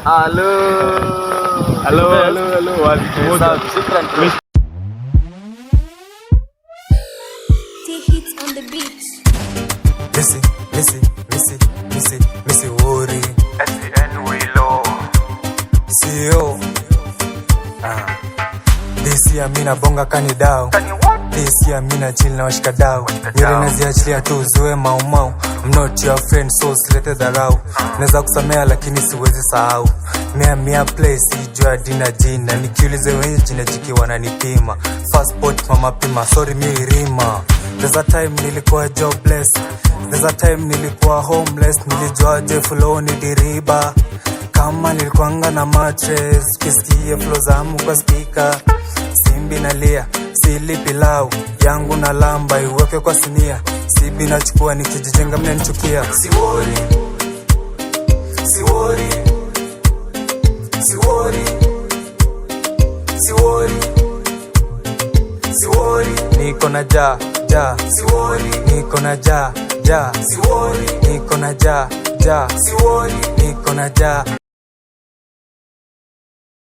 Hello. Shukran. Hits on the beat. Missy worry. SN Willow. CEO. This year mina bonga kani dao. This year mina chill na washikadao. Nywele naziachilia tu zoe mau. I'm not your friend so silete dharau. Naweza kusamea lakini siwezi sahau. Mia place sijua dina jina. Nikiulize wenye jina jiki wananipima. Passport mama pima, sorry mi rima. There's a time nilikuwa jobless, there's a time nilikuwa homeless. Nilijua flow ni diriba, kama nilikuanga na mattress. Kisikie flow zangu kwa speaker. Simbi nalia, sili pilau yangu na lamba iweke kwa sinia. Sibi nachukua nikijijenga mnanichukia. Siwori niko na ja niko na ja niko na ja niko na ja.